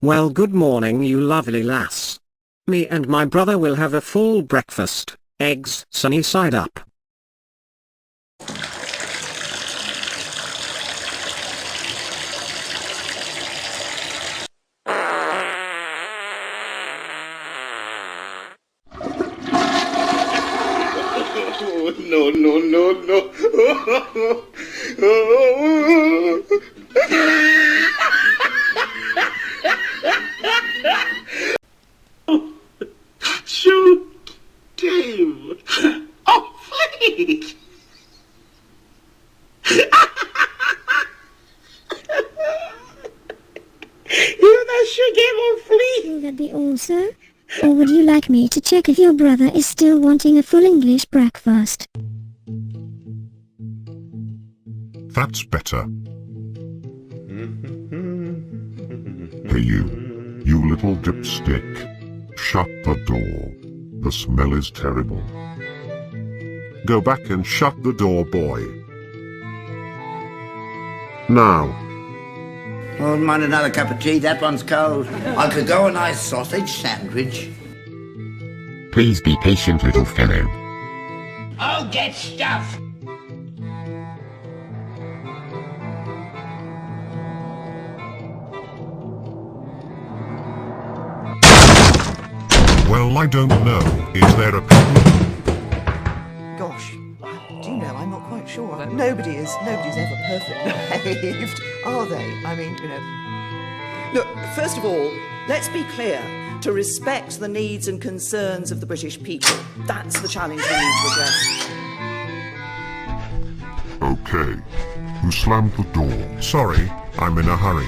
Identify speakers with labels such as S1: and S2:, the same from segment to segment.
S1: Well, good morning, you lovely lass. Me and my brother will have a full breakfast, eggs sunny side up.
S2: No, no, no, no. Shoot Dave. Oh, please. You that should give a flea.
S3: Will that be all, sir? Or would you like me to check if your brother is still wanting a full English breakfast?
S4: That's better. Hey you little dipstick. Shut the door. The smell is terrible. Go back and shut the door, boy. Now.
S5: Wouldn't mind another cup of tea, that one's cold. I could go a nice sausage sandwich.
S6: Please be patient, little fellow.
S5: Oh, get stuff!
S4: Well, I don't know. Is there a problem?
S7: Gosh, do you know, I'm not quite sure. Nobody's ever perfectly behaved, are they? I mean, you know. Look, first of all, let's be clear. To respect the needs and concerns of the British people. That's the challenge we need to address.
S4: Okay. Who slammed the door? Sorry, I'm in a hurry.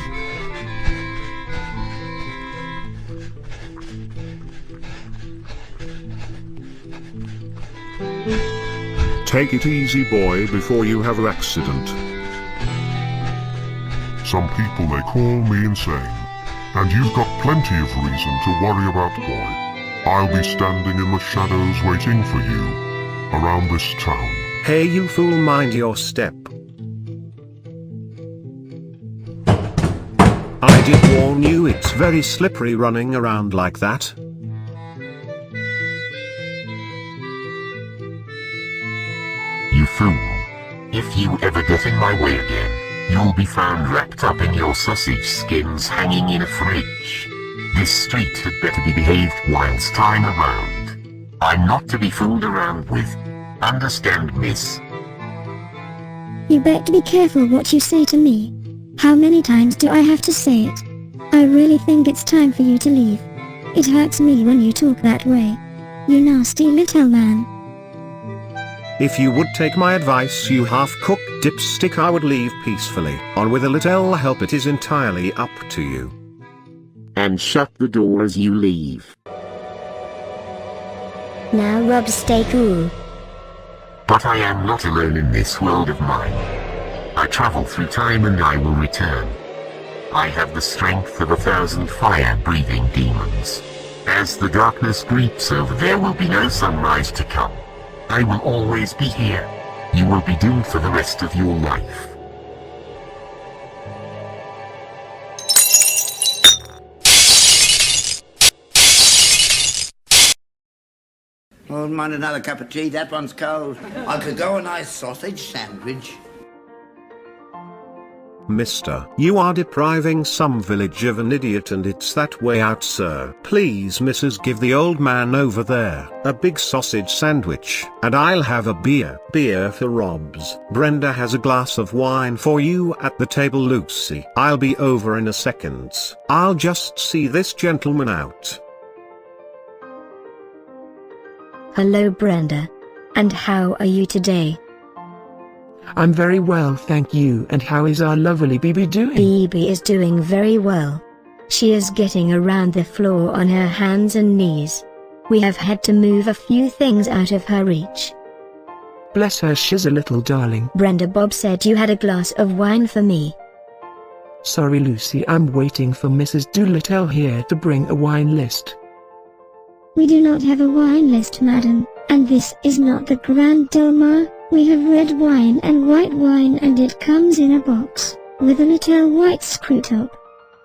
S4: Take it easy, boy, before you have an accident. Some people may call me insane, and you've got plenty of reason to worry about, boy. I'll be standing in the shadows waiting for you, around this town.
S1: Hey you fool, mind your step. I did warn you, it's very slippery running around like that.
S6: You fool. If you ever get in my way again, you'll be found wrapped up in your sausage skins hanging in a fridge. This street had better be behaved whilst I'm around. I'm not to be fooled around with. Understand, miss?
S3: You better be careful what you say to me. How many times do I have to say it? I really think it's time for you to leave. It hurts me when you talk that way. You nasty little man.
S1: If you would take my advice, you half-cooked dipstick, I would leave peacefully. On with a little help, it is entirely up to you.
S6: And shut the door as you leave.
S3: Now Rob, stay cool.
S6: But I am not alone in this world of mine. I travel through time and I will return. I have the strength of 1,000 fire-breathing demons. As the darkness creeps over, there will be no sunrise to come. I will always be here. You will be doomed for the rest of your life.
S5: Wouldn't mind another cup of tea, that one's cold. I could go a nice sausage sandwich.
S1: Mister, you are depriving some village of an idiot, and it's that way out, sir. Please, Mrs., give the old man over there a big sausage sandwich, and I'll have a beer. Beer for Robs. Brenda has a glass of wine for you at the table, Lucy. I'll be over in a second. I'll just see this gentleman out.
S3: Hello, Brenda. And how are you today?
S8: I'm very well, thank you. And how is our lovely BB doing?
S3: BB is doing very well. She is getting around the floor on her hands and knees. We have had to move a few things out of her reach.
S8: Bless her, she's a little darling.
S3: Brenda, Bob said you had a glass of wine for me.
S8: Sorry, Lucy, I'm waiting for Mrs. Doolittle here to bring a wine list.
S3: We do not have a wine list, madam, and this is not the Grand Dilmar. We have red wine and white wine, and it comes in a box, with a little white screw top.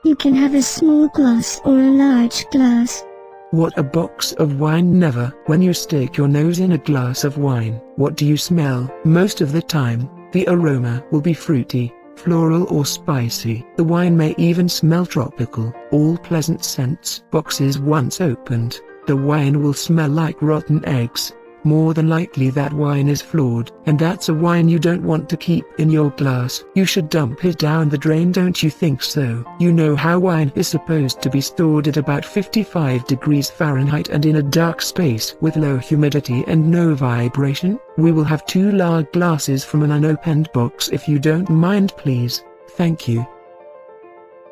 S3: You can have a small glass or a large glass.
S8: What, a box of wine? Never. When you stick your nose in a glass of wine, what do you smell? Most of the time, the aroma will be fruity, floral or spicy. The wine may even smell tropical. All pleasant scents. Boxes once opened, the wine will smell like rotten eggs. More than likely that wine is flawed, and that's a wine you don't want to keep in your glass. You should dump it down the drain, don't you think so? You know how wine is supposed to be stored at about 55 degrees Fahrenheit and in a dark space with low humidity and no vibration? We will have 2 large glasses from an unopened box if you don't mind, please. Thank you.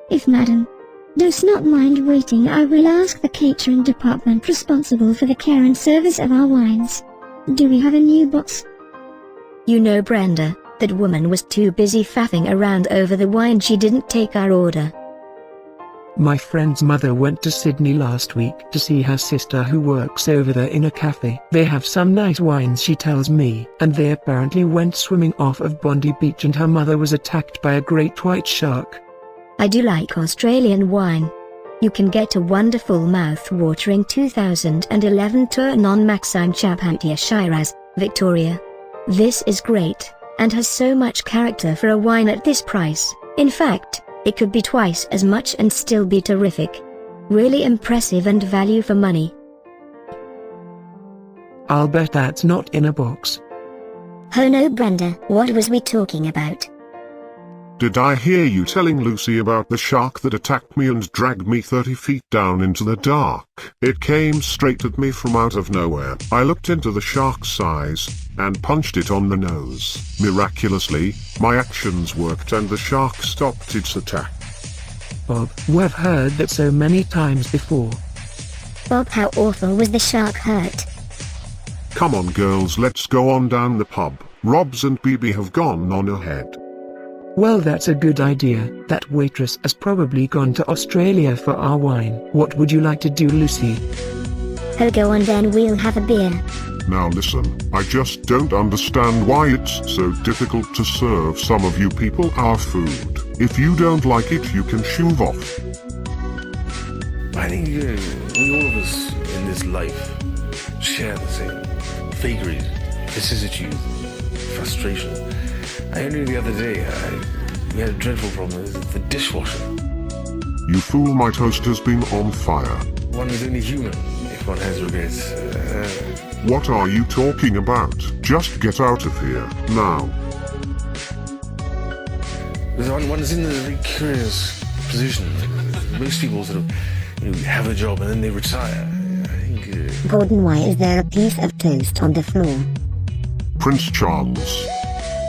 S3: If Madam does not mind waiting, I will ask the catering department responsible for the care and service of our wines. Do we have a new boss?
S9: You know, Brenda, that woman was too busy faffing around over the wine. She didn't take our order.
S8: My friend's mother went to Sydney last week to see her sister who works over there in a cafe. They have some nice wines, she tells me, and they apparently went swimming off of Bondi Beach and her mother was attacked by a great white shark.
S9: I do like Australian wine. You can get a wonderful mouth-watering 2011 Tournon Maxime Chapantia Shiraz, Victoria. This is great, and has so much character for a wine at this price. In fact, it could be twice as much and still be terrific. Really impressive and value for money.
S8: I'll bet that's not in a box.
S3: Oh no, Brenda, what was we talking about?
S4: Did I hear you telling Lucy about the shark that attacked me and dragged me 30 feet down into the dark? It came straight at me from out of nowhere. I looked into the shark's eyes and punched it on the nose. Miraculously, my actions worked and the shark stopped its attack.
S8: Bob, we've heard that so many times before.
S3: Bob, how awful was the shark hurt?
S4: Come on girls, let's go on down the pub. Robs and BB have gone on ahead.
S8: Well, that's a good idea. That waitress has probably gone to Australia for our wine. What would you like to do, Lucy?
S3: Oh, go on then, we'll have a beer.
S4: Now listen, I just don't understand why it's so difficult to serve some of you people our food. If you don't like it, you can shove off.
S10: I think we all of us in this life share the same vagaries, vicissitudes, frustration. I only the other day, we had a dreadful problem with the dishwasher.
S4: You fool, my toast has been on fire.
S10: One is only human if one has regrets.
S4: What are you talking about? Just get out of here, now.
S10: One is in a very curious position. Most people sort of have a job and then they retire. I think...
S3: Gordon, why is there a piece of toast on the floor?
S4: Prince Charles.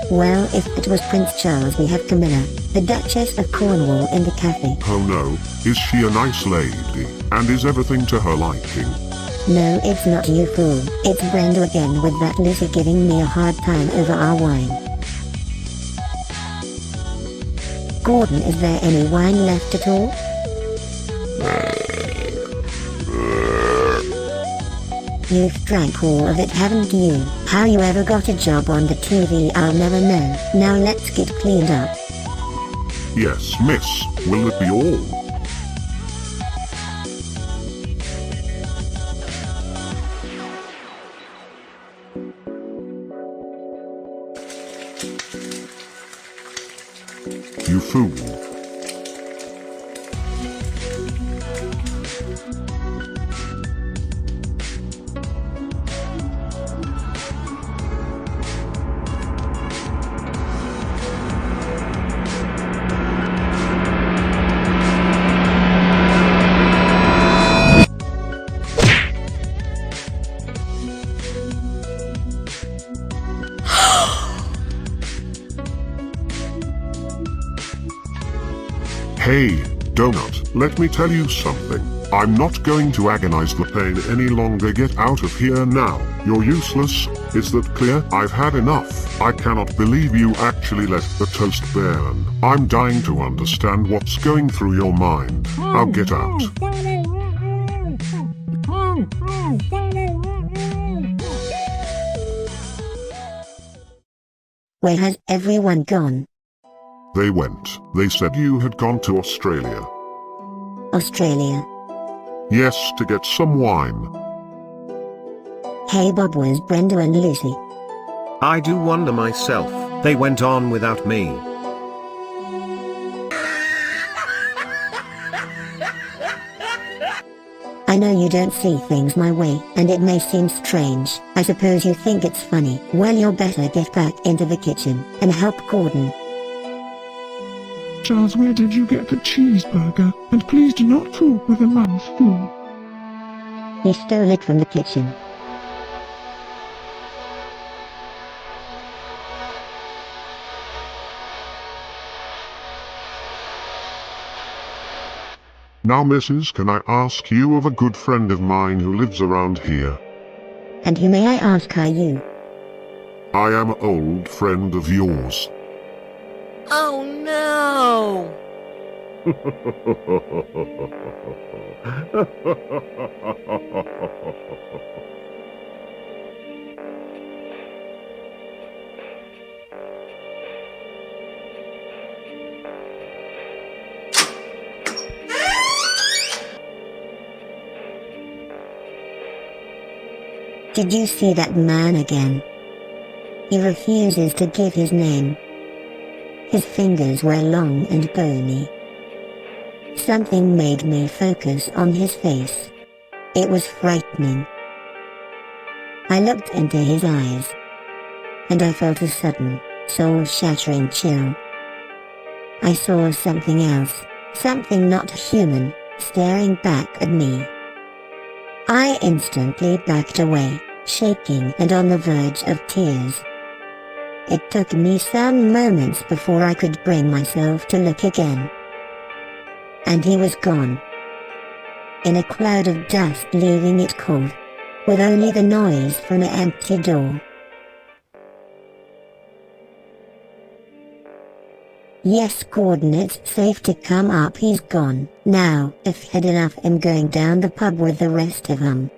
S3: Well, if it was Prince Charles, we have Camilla, the Duchess of Cornwall, in the cafe.
S4: Oh no, is she a nice lady? And is everything to her liking?
S3: No, it's not, you fool. It's Brenda again with that Lucy giving me a hard time over our wine. Gordon, is there any wine left at all? You've drank all of it, haven't you? How you ever got a job on the TV, I'll never know. Now let's get cleaned up.
S4: Yes, miss. Will it be all? You fool. Hey, Donut, let me tell you something. I'm not going to agonize the pain any longer. Get out of here now. You're useless. Is that clear? I've had enough. I cannot believe you actually let the toast burn. I'm dying to understand what's going through your mind. Now get out.
S3: Where has everyone gone?
S4: They went. They said you had gone to Australia.
S3: Australia.
S4: Yes, to get some wine.
S3: Hey Bob, where's Brenda and Lucy?
S1: I do wonder myself, they went on without me.
S3: I know you don't see things my way, and it may seem strange. I suppose you think it's funny. Well, you'll better get back into the kitchen and help Gordon.
S11: Charles, where did you get the cheeseburger? And please do not talk with a mouth full.
S3: He stole it from the kitchen.
S4: Now, Mrs., can I ask you of a good friend of mine who lives around here?
S3: And who may I ask are you?
S4: I am an old friend of yours.
S12: Oh no!
S3: Did you see that man again? He refuses to give his name. His fingers were long and bony. Something made me focus on his face. It was frightening. I looked into his eyes, and I felt a sudden, soul-shattering chill. I saw something else, something not human, staring back at me. I instantly backed away, shaking and on the verge of tears. It took me some moments before I could bring myself to look again. And he was gone. In a cloud of dust, leaving it cold, with only the noise from an empty door. Yes, coordinates safe to come up, he's gone. Now, if had enough, I'm going down the pub with the rest of them.